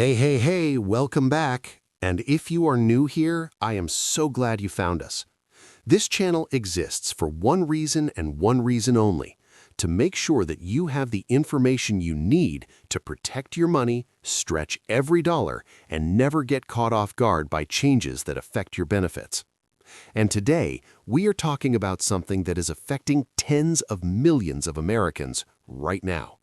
Hey, welcome back. And if you are new here, I am so glad you found us. This channel exists for one reason and one reason only, to make sure that you have the information you need to protect your money, stretch every dollar, and never get caught off guard by changes that affect your benefits. And today, we are talking about something that is affecting tens of millions of Americans right now.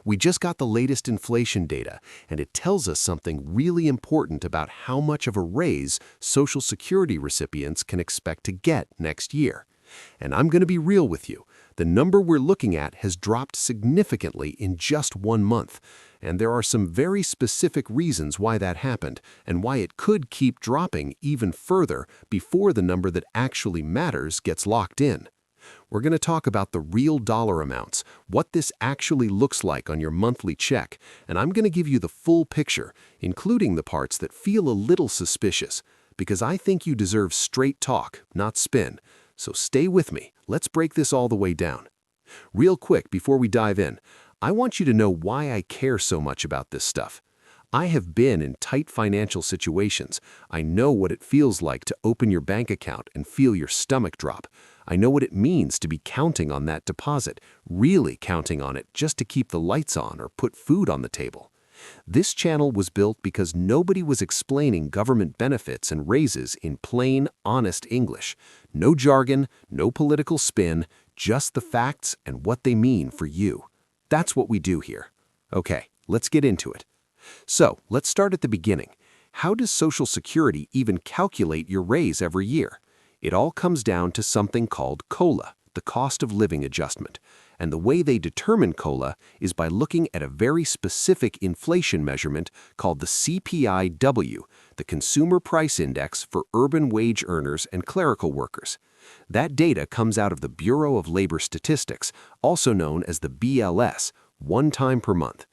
We just got the latest inflation data, and it tells us something really important about how much of a raise Social Security recipients can expect to get next year. And I'm going to be real with you. The number we're looking at has dropped significantly in just 1 month, and there are some very specific reasons why that happened and why it could keep dropping even further before the number that actually matters gets locked in. We're going to talk about the real dollar amounts, what this actually looks like on your monthly check, and I'm going to give you the full picture, including the parts that feel a little suspicious, because I think you deserve straight talk, not spin. So stay with me. Let's break this all the way down. Real quick, before we dive in, I want you to know why I care so much about this stuff. I have been in tight financial situations. I know what it feels like to open your bank account and feel your stomach drop. I know what it means to be counting on that deposit, really counting on it just to keep the lights on or put food on the table. This channel was built because nobody was explaining government benefits and raises in plain, honest English. No jargon, no political spin, just the facts and what they mean for you. That's what we do here. Okay, let's get into it. So, let's start at the beginning. How does Social Security even calculate your raise every year? It all comes down to something called COLA, the cost of living adjustment. And the way they determine COLA is by looking at a very specific inflation measurement called the CPI-W, the Consumer Price Index for urban wage earners and clerical workers. That data comes out of the Bureau of Labor Statistics, also known as the BLS, one time per month.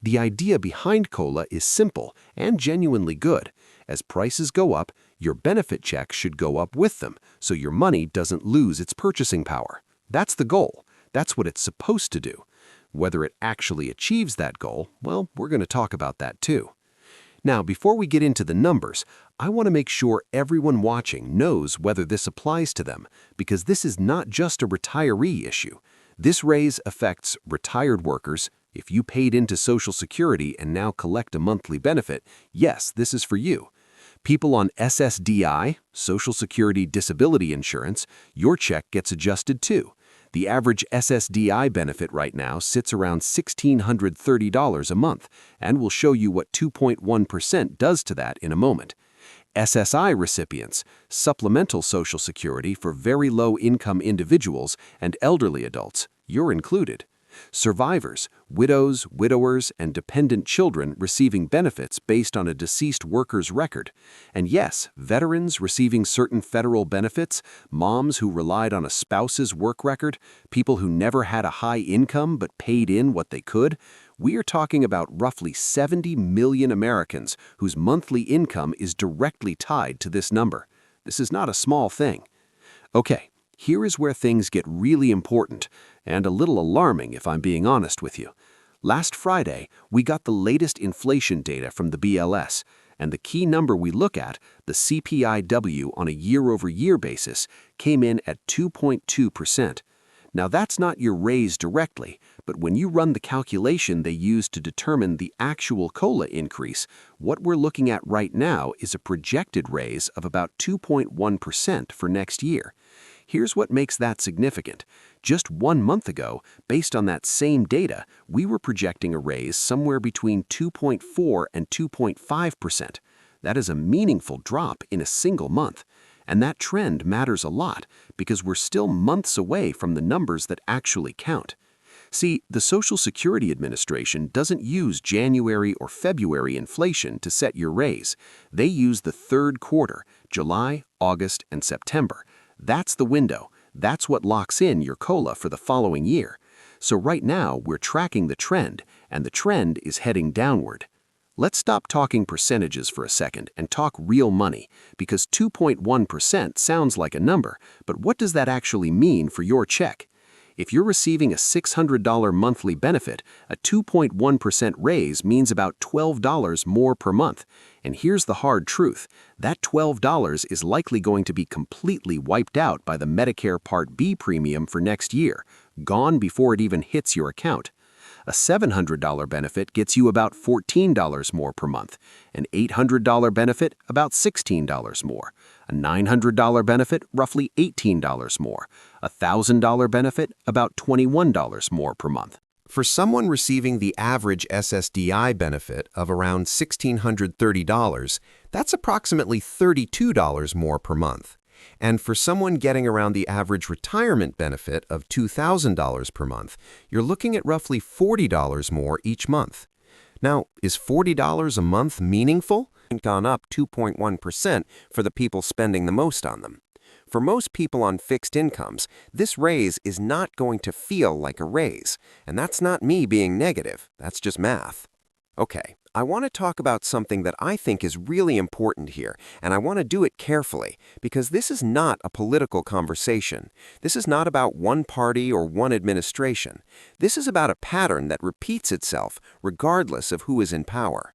The idea behind COLA is simple and genuinely good. As prices go up, your benefit check should go up with them, so your money doesn't lose its purchasing power. That's the goal. That's what it's supposed to do. Whether it actually achieves that goal, well, we're going to talk about that too. Now, before we get into the numbers, I want to make sure everyone watching knows whether this applies to them, because this is not just a retiree issue. This raise affects retired workers. If you paid into Social Security and now collect a monthly benefit, yes, this is for you. People on SSDI, Social Security Disability Insurance, your check gets adjusted too. The average SSDI benefit right now sits around $1,630 a month, and we'll show you what 2.1% does to that in a moment. SSI recipients, Supplemental Social Security for very low-income individuals and elderly adults, you're included. Survivors, widows, widowers, and dependent children receiving benefits based on a deceased worker's record. And yes, veterans receiving certain federal benefits, moms who relied on a spouse's work record, people who never had a high income but paid in what they could. We are talking about roughly 70 million Americans whose monthly income is directly tied to this number. This is not a small thing. Okay. Here is where things get really important, and a little alarming if I'm being honest with you. Last Friday, we got the latest inflation data from the BLS, and the key number we look at, the CPI-W on a year-over-year basis, came in at 2.2%. Now that's not your raise directly, but when you run the calculation they use to determine the actual COLA increase, what we're looking at right now is a projected raise of about 2.1% for next year. Here's what makes that significant. Just 1 month ago, based on that same data, we were projecting a raise somewhere between 2.4 and 2.5%. That is a meaningful drop in a single month. And that trend matters a lot because we're still months away from the numbers that actually count. See, the Social Security Administration doesn't use January or February inflation to set your raise. They use the third quarter, July, August, and September. That's the window. That's what locks in your COLA for the following year. So right now, we're tracking the trend, and the trend is heading downward. Let's stop talking percentages for a second and talk real money, because 2.1% sounds like a number, but what does that actually mean for your check? If you're receiving a $600 monthly benefit, a 2.1% raise means about $12 more per month. And here's the hard truth. That $12 is likely going to be completely wiped out by the Medicare Part B premium for next year, gone before it even hits your account. A $700 benefit gets you about $14 more per month, an $800 benefit about $16 more, a $900 benefit roughly $18 more, a $1,000 benefit about $21 more per month. For someone receiving the average SSDI benefit of around $1,630, that's approximately $32 more per month. And for someone getting around the average retirement benefit of $2,000 per month, you're looking at roughly $40 more each month. Now, is $40 a month meaningful? It's gone up 2.1% for the people spending the most on them. For most people on fixed incomes, this raise is not going to feel like a raise. And that's not me being negative, that's just math. Okay, I want to talk about something that I think is really important here, and I want to do it carefully, because this is not a political conversation. This is not about one party or one administration. This is about a pattern that repeats itself regardless of who is in power.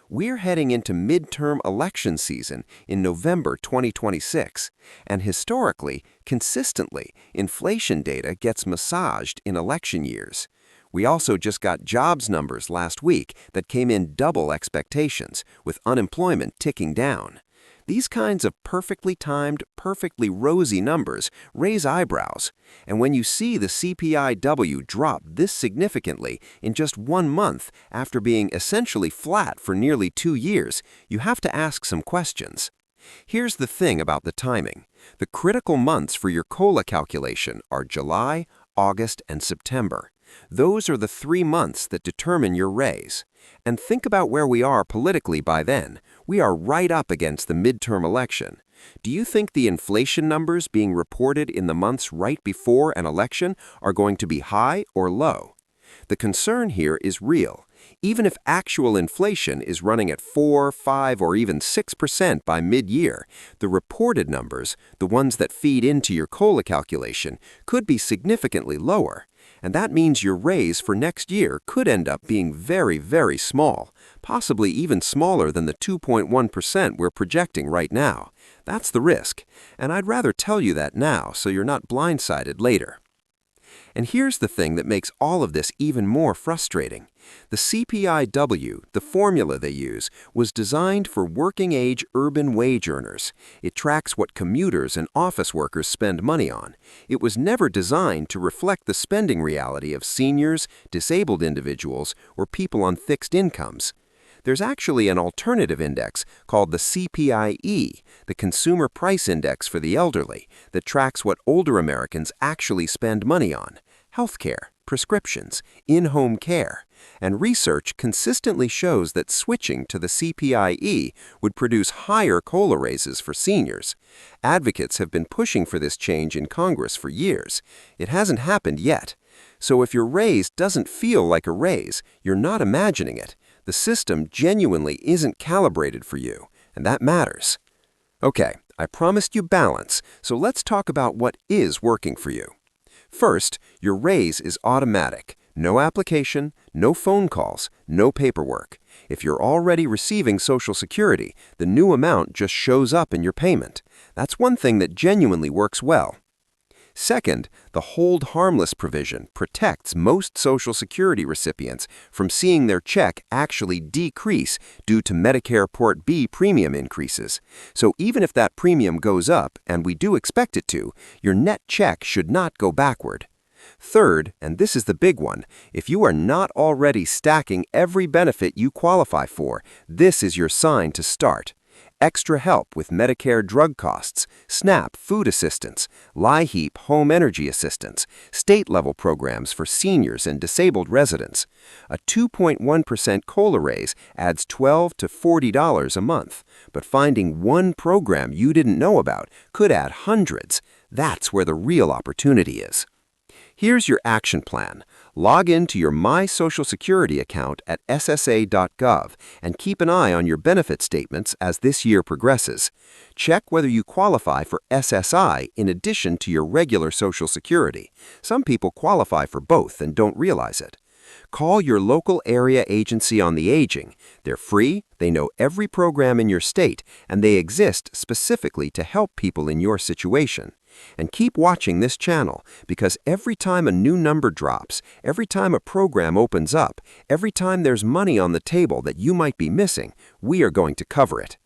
We're heading into midterm election season in November 2026, and historically, consistently, inflation data gets massaged in election years. We also just got jobs numbers last week that came in double expectations, with unemployment ticking down. These kinds of perfectly timed, perfectly rosy numbers raise eyebrows, and when you see the CPIW drop this significantly in just 1 month after being essentially flat for nearly 2 years, you have to ask some questions. Here's the thing about the timing. The critical months for your COLA calculation are July, August, and September. Those are the 3 months that determine your raise. And think about where we are politically by then. We are right up against the midterm election. Do you think the inflation numbers being reported in the months right before an election are going to be high or low? The concern here is real. Even if actual inflation is running at 4, 5, or even 6% by mid-year, the reported numbers, the ones that feed into your COLA calculation, could be significantly lower. And that means your raise for next year could end up being very, very small, possibly even smaller than the 2.1% we're projecting right now. That's the risk, and I'd rather tell you that now so you're not blindsided later. And here's the thing that makes all of this even more frustrating. The CPIW, the formula they use, was designed for working-age urban wage earners. It tracks what commuters and office workers spend money on. It was never designed to reflect the spending reality of seniors, disabled individuals, or people on fixed incomes. There's actually an alternative index called the CPIE, the Consumer Price Index for the elderly, that tracks what older Americans actually spend money on: healthcare, prescriptions, in-home care. And research consistently shows that switching to the CPIE would produce higher COLA raises for seniors. Advocates have been pushing for this change in Congress for years. It hasn't happened yet. So if your raise doesn't feel like a raise, you're not imagining it. The system genuinely isn't calibrated for you, and that matters. Okay, I promised you balance, so let's talk about what is working for you. First, your raise is automatic. No application, no phone calls, no paperwork. If you're already receiving Social Security, the new amount just shows up in your payment. That's one thing that genuinely works well. Second, the hold harmless provision protects most Social Security recipients from seeing their check actually decrease due to Medicare Part B premium increases. So even if that premium goes up, and we do expect it to, your net check should not go backward. Third, and this is the big one, if you are not already stacking every benefit you qualify for, this is your sign to start. Extra help with Medicare drug costs, SNAP food assistance, LIHEAP home energy assistance, state-level programs for seniors and disabled residents. A 2.1% COLA raise adds $12 to $40 a month, but finding one program you didn't know about could add hundreds. That's where the real opportunity is. Here's your action plan. Log into your My Social Security account at ssa.gov and keep an eye on your benefit statements as this year progresses. Check whether you qualify for SSI in addition to your regular Social Security. Some people qualify for both and don't realize it. Call your local area agency on the aging. They're free, they know every program in your state, and they exist specifically to help people in your situation. And keep watching this channel, because every time a new number drops, every time a program opens up, every time there's money on the table that you might be missing, we are going to cover it.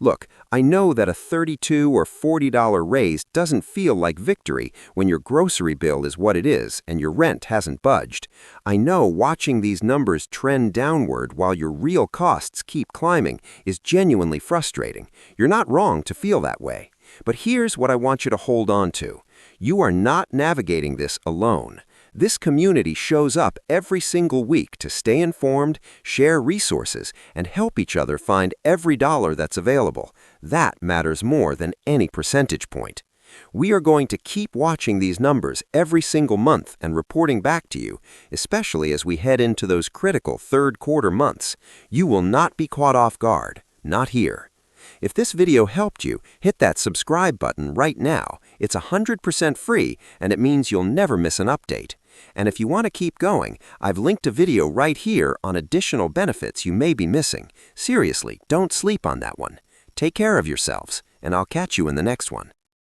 Look, I know that a $32 or $40 raise doesn't feel like victory when your grocery bill is what it is and your rent hasn't budged. I know watching these numbers trend downward while your real costs keep climbing is genuinely frustrating. You're not wrong to feel that way. But here's what I want you to hold on to. You are not navigating this alone. This community shows up every single week to stay informed, share resources, and help each other find every dollar that's available. That matters more than any percentage point. We are going to keep watching these numbers every single month and reporting back to you, especially as we head into those critical third quarter months. You will not be caught off guard. Not here. If this video helped you, hit that subscribe button right now. It's 100% free, and it means you'll never miss an update. And if you want to keep going, I've linked a video right here on additional benefits you may be missing. Seriously, don't sleep on that one. Take care of yourselves, and I'll catch you in the next one.